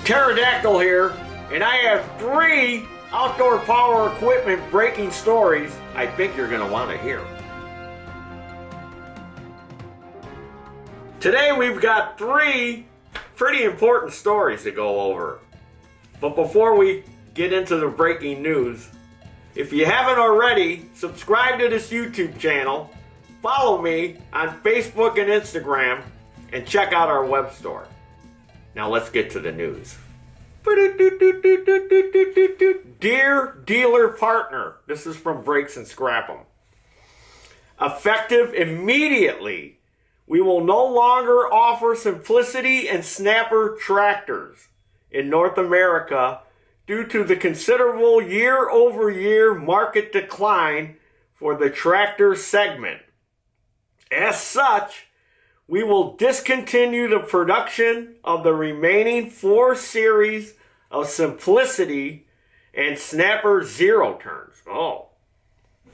Pterodactyl here, and I have 3 outdoor power equipment breaking stories I think you're going to want to hear. Today we've got 3 pretty important stories to go over. But before we get into the breaking news, if you haven't already, subscribe to this YouTube channel, follow me on Facebook and Instagram, and check out our web store. Now let's get to the news. Dear dealer partner, this is from Brakes and Scrap 'em. Effective immediately, we will no longer offer Simplicity and Snapper tractors in North America due to the considerable year-over-year market decline for the tractor segment. As such, we will discontinue the production of the remaining 4 series of Simplicity and Snapper zero turns. Oh,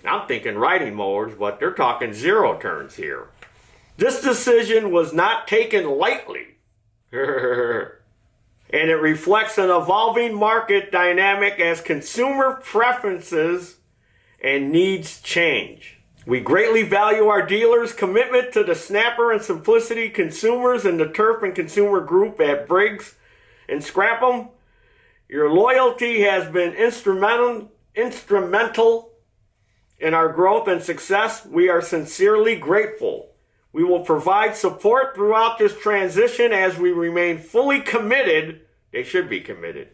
I'm thinking riding mowers, but they're talking zero turns here. This decision was not taken lightly. And it reflects an evolving market dynamic as consumer preferences and needs change. We greatly value our dealers' commitment to the Snapper and Simplicity consumers and the Turf and Consumer Group at Briggs and Scrap 'em. Your loyalty has been instrumental in our growth and success. We are sincerely grateful. We will provide support throughout this transition as we remain fully committed, they should be committed,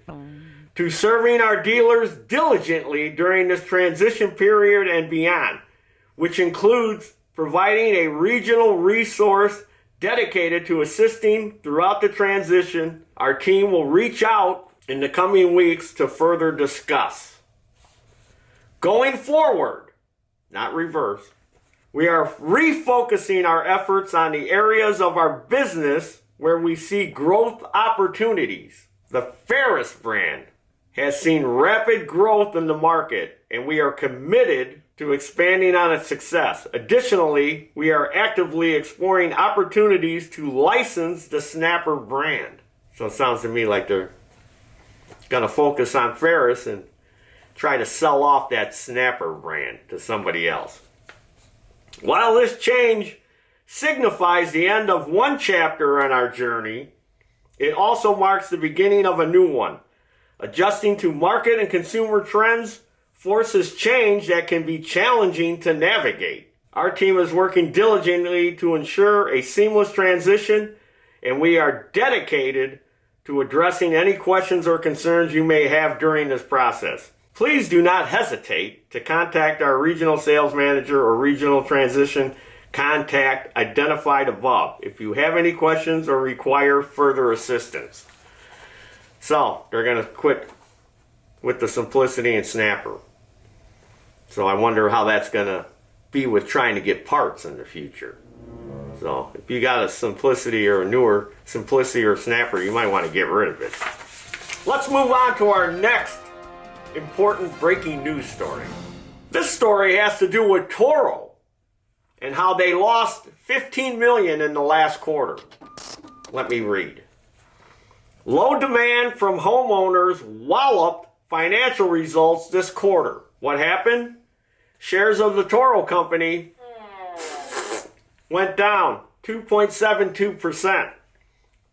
to serving our dealers diligently during this transition period and beyond, which includes providing a regional resource dedicated to assisting throughout the transition. Our team will reach out in the coming weeks to further discuss. Going forward, not reverse, we are refocusing our efforts on the areas of our business where we see growth opportunities. The Ferris brand has seen rapid growth in the market, and we are committed to expanding on its success. Additionally, we are actively exploring opportunities to license the Snapper brand. So it sounds to me like they're going to focus on Ferris and try to sell off that Snapper brand to somebody else. While this change signifies the end of one chapter on our journey, it also marks the beginning of a new one. Adjusting to market and consumer trends forces change that can be challenging to navigate. Our team is working diligently to ensure a seamless transition, and we are dedicated to addressing any questions or concerns you may have during this process. Please do not hesitate to contact our regional sales manager or regional transition contact identified above if you have any questions or require further assistance. So, they're going to quit with the Simplicity and Snapper. So I wonder how that's going to be with trying to get parts in the future. So if you got a Simplicity or a newer Simplicity or Snapper, you might want to get rid of it. Let's move on to our next important breaking news story. This story has to do with Taryl and how they lost $15 million in the last quarter. Let me read. Low demand from homeowners walloped financial results this quarter. What happened? Shares of the Taryl company went down 2.72%.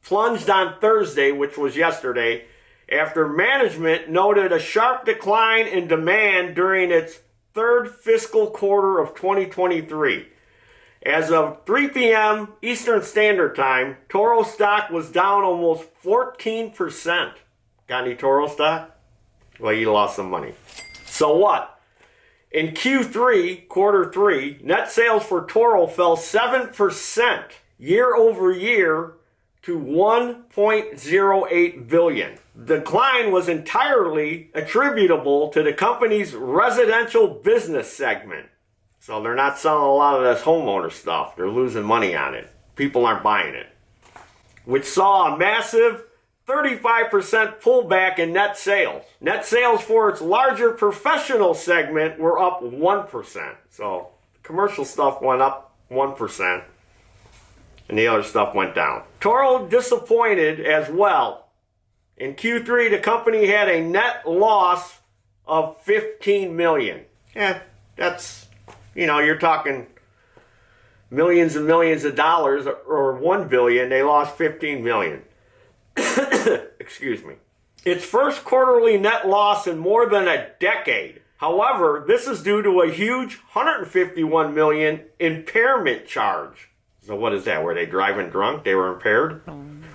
Plunged on Thursday, which was yesterday, after management noted a sharp decline in demand during its 3rd fiscal quarter of 2023. As of 3 p.m. Eastern Standard Time, Taryl stock was down almost 14%. Got any Taryl stock? Well, you lost some money. So what? In Q3, quarter 3, net sales for Taryl fell 7% year over year to $1.08 billion. The decline was entirely attributable to the company's residential business segment. So they're not selling a lot of this homeowner stuff. They're losing money on it. People aren't buying it. Which saw a massive 35% pullback in net sales. Net sales for its larger professional segment were up 1%. So commercial stuff went up 1%. And the other stuff went down. Taryl disappointed as well In Q3, the company had a net loss of $15 million. Yeah, that's, you're talking millions and millions of dollars, or $1 billion. They lost $15 million. Excuse me. Its first quarterly net loss in more than a decade. However, this is due to a huge $151 million impairment charge. So what is that? Were they driving drunk? They were impaired?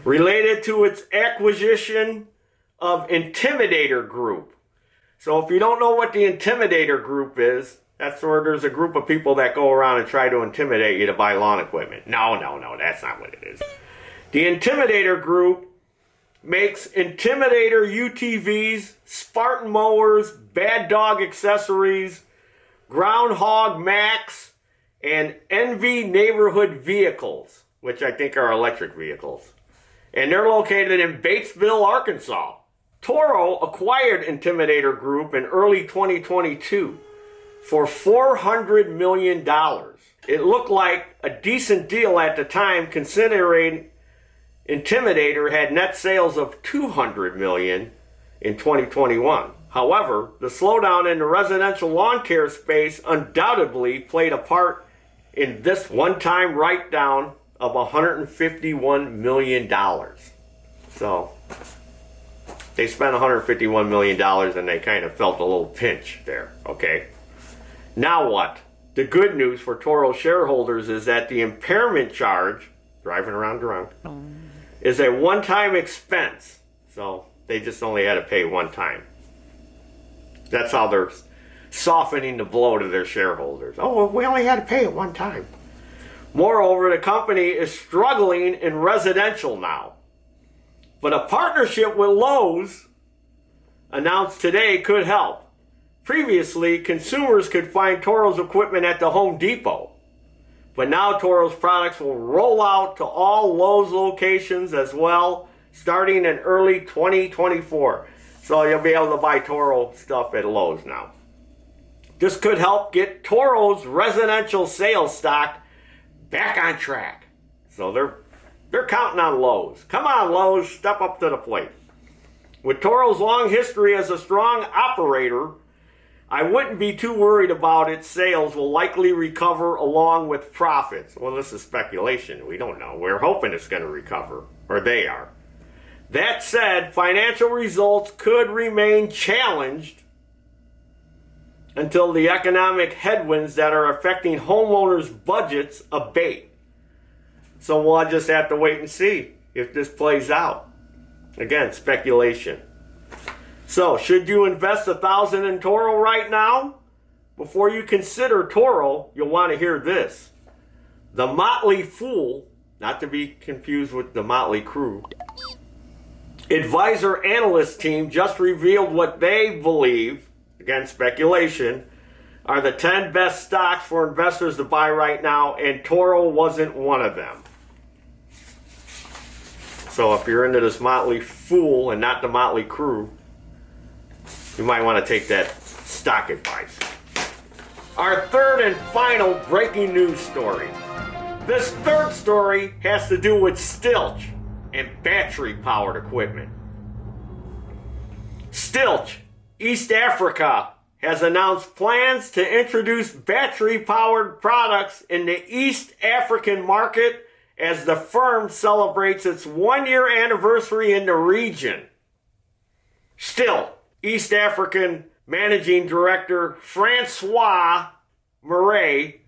Related to its acquisition of Intimidator Group. So if you don't know what the Intimidator Group is, that's where there's a group of people that go around and try to intimidate you to buy lawn equipment. No, that's not what it is. The Intimidator Group makes Intimidator UTVs, Spartan mowers, Bad Dog accessories, Groundhog Max, and Envy neighborhood vehicles, which I think are electric vehicles. And they're located in Batesville, Arkansas. Toro acquired Intimidator Group in early 2022 for $400 million. It looked like a decent deal at the time, considering Intimidator had net sales of $200 million in 2021. However, the slowdown in the residential lawn care space undoubtedly played a part in this one-time write-down of $151 million. So, they spent $151 million and they kind of felt a little pinch there, okay? Now what? The good news for Toro shareholders is that the impairment charge, driving around drunk, is a one-time expense. So they just only had to pay one time. That's how they're softening the blow to their shareholders. Oh, well, we only had to pay it one time. Moreover, the company is struggling in residential now. But a partnership with Lowe's announced today could help. Previously, consumers could find Toro's equipment at the Home Depot. But now Toro's products will roll out to all Lowe's locations as well, starting in early 2024. So you'll be able to buy Toro stuff at Lowe's now. This could help get Toro's residential sales stock back on track. So they're counting on Lowe's. Come on, Lowe's, step up to the plate. With Toro's long history as a strong operator, I wouldn't be too worried about its sales will likely recover along with profits. Well, this is speculation. We don't know. We're hoping it's going to recover, or they are. That said, financial results could remain challenged until the economic headwinds that are affecting homeowners' budgets abate. So we'll just have to wait and see if this plays out. Again, speculation. So, should you invest $1,000 in Toro right now? Before you consider Toro, you'll want to hear this. The Motley Fool, not to be confused with the Motley Crew, advisor analyst team just revealed what they believe, again speculation, are the 10 best stocks for investors to buy right now, and Toro wasn't one of them. So if you're into this Motley Fool and not the Motley Crew, you might want to take that stock advice. Our third and final breaking news story. This third story has to do with Stilch and battery-powered equipment. Stilch, East Africa, has announced plans to introduce battery-powered products in the East African market as the firm celebrates its one-year anniversary in the region. Still, East African Managing Director Francois Murray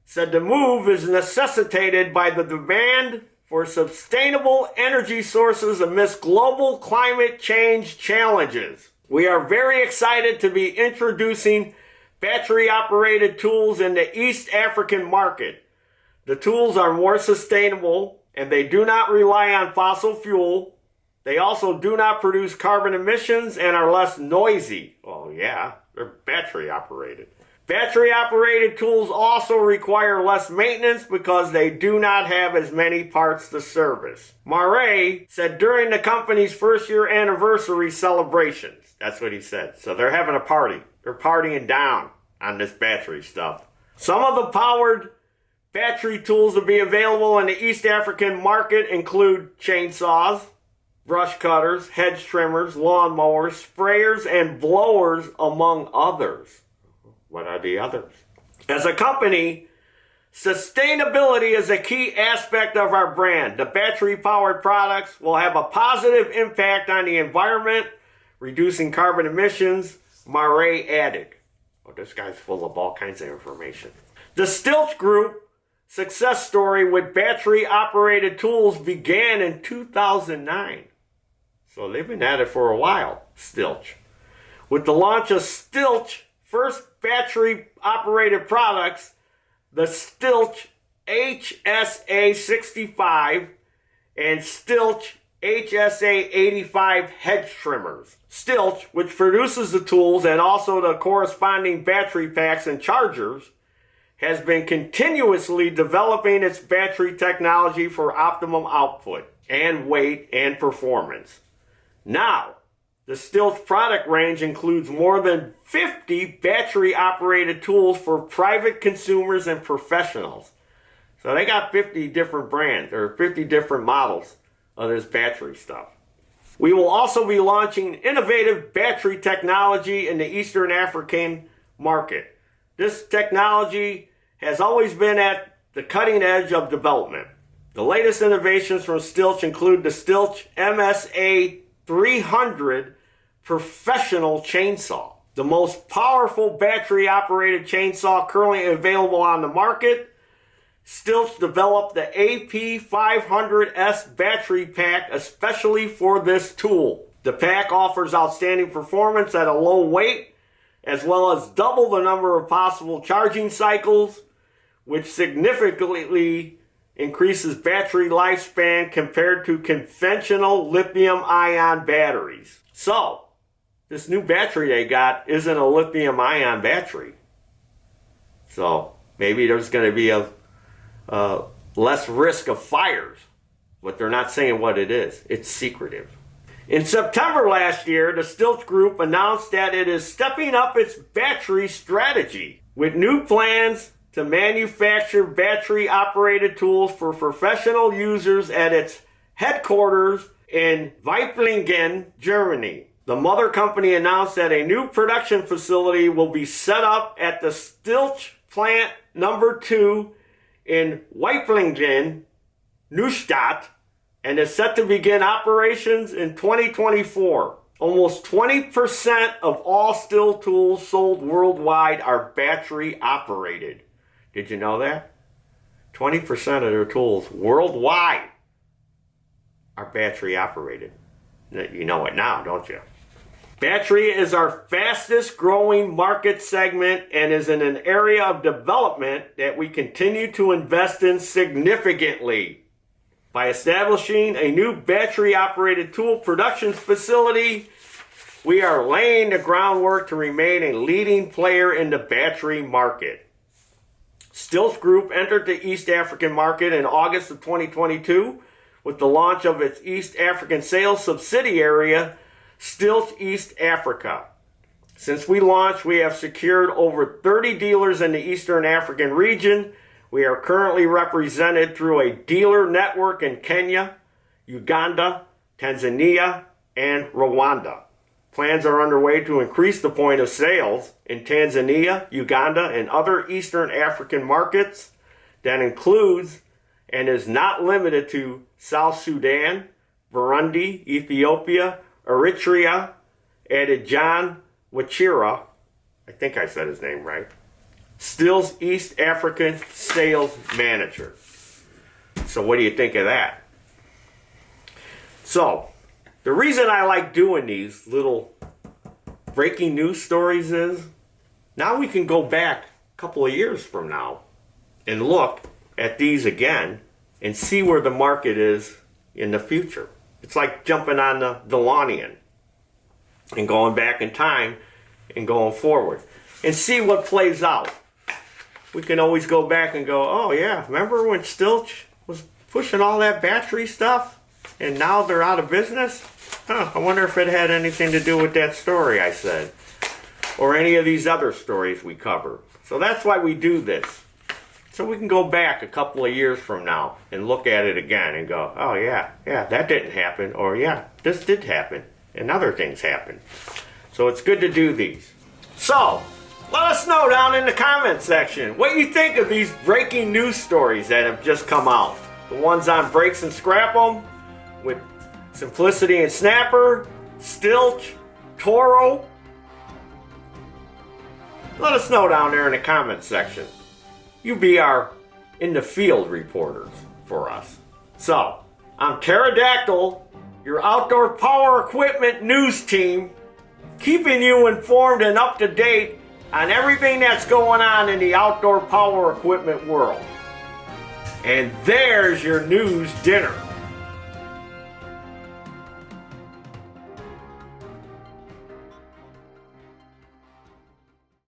said the move is necessitated by the demand for sustainable energy sources amidst global climate change challenges. We are very excited to be introducing battery-operated tools in the East African market. The tools are more sustainable and they do not rely on fossil fuel. They also do not produce carbon emissions and are less noisy. Oh yeah, they're battery operated. Battery operated tools also require less maintenance because they do not have as many parts to service. Murray said during the company's first year anniversary celebrations. That's what he said. So they're having a party. They're partying down on this battery stuff. Some of the powered battery tools to be available in the East African market include chainsaws, brush cutters, hedge trimmers, lawn mowers, sprayers, and blowers, among others. What are the others? As a company, sustainability is a key aspect of our brand. The battery-powered products will have a positive impact on the environment, reducing carbon emissions. Mare added. Oh, this guy's full of all kinds of information. The Stilch Group success story with battery-operated tools began in 2009. So they've been at it for a while, Stilch. With the launch of Stilch first battery-operated products, the Stilch HSA 65 and Stilch HSA 85 hedge trimmers. Stilch, which produces the tools and also the corresponding battery packs and chargers, has been continuously developing its battery technology for optimum output and weight and performance. Now, the Stilch product range includes more than 50 battery-operated tools for private consumers and professionals. So they got 50 different brands or 50 different models of this battery stuff. We will also be launching innovative battery technology in the Eastern African market. This technology has always been at the cutting edge of development. The latest innovations from Stilch include the Stilch MSA 300 professional chainsaw, the most powerful battery-operated chainsaw currently available on the market. Stilch developed the AP500S battery pack especially for this tool. The pack offers outstanding performance at a low weight, as well as double the number of possible charging cycles, which significantly increases battery lifespan compared to conventional lithium-ion batteries. So, this new battery they got isn't a lithium-ion battery. So, maybe there's going to be a less risk of fires, but they're not saying what it is. It's secretive. In September last year, the Stilch Group announced that it is stepping up its battery strategy with new plans to manufacture battery-operated tools for professional users at its headquarters in Weiblingen, Germany. The mother company announced that a new production facility will be set up at the Stilch plant number 2 in Weiblingen, Neustadt, and is set to begin operations in 2024. Almost 20% of all Stilch tools sold worldwide are battery operated. Did you know that? 20% of their tools worldwide are battery operated. You know it now, don't you? Battery is our fastest growing market segment and is in an area of development that we continue to invest in significantly. By establishing a new battery-operated tool production facility, we are laying the groundwork to remain a leading player in the battery market. Stilch Group entered the East African market in August of 2022 with the launch of its East African sales subsidiary, Stilch East Africa. Since we launched, we have secured over 30 dealers in the Eastern African region. We are currently represented through a dealer network in Kenya, Uganda, Tanzania, and Rwanda. Plans are underway to increase the point of sales in Tanzania, Uganda, and other Eastern African markets. That includes and is not limited to South Sudan, Burundi, Ethiopia, Eritrea, added John Wachira, I think I said his name right, Stilch East African Sales Manager. So what do you think of that? So, the reason I like doing these little breaking news stories is now we can go back a couple of years from now and look at these again and see where the market is in the future. It's like jumping on the DeLorean and going back in time and going forward and see what plays out. We can always go back and go, oh yeah, remember when Stilch was pushing all that battery stuff and now they're out of business? I wonder if it had anything to do with that story I said or any of these other stories we cover. So that's why we do this. So we can go back a couple of years from now and look at it again and go, oh yeah, that didn't happen. Or yeah, this did happen. And other things happened. So it's good to do these. So, let us know down in the comment section what you think of these breaking news stories that have just come out. The ones on Breaks and Scrap 'em with Simplicity and Snapper, Stilch, Toro. Let us know down there in the comment section. You be our in the field reporters for us. So, I'm Pterodactyl, your outdoor power equipment news team, keeping you informed and up to date on everything that's going on in the outdoor power equipment world. And there's your news dinner.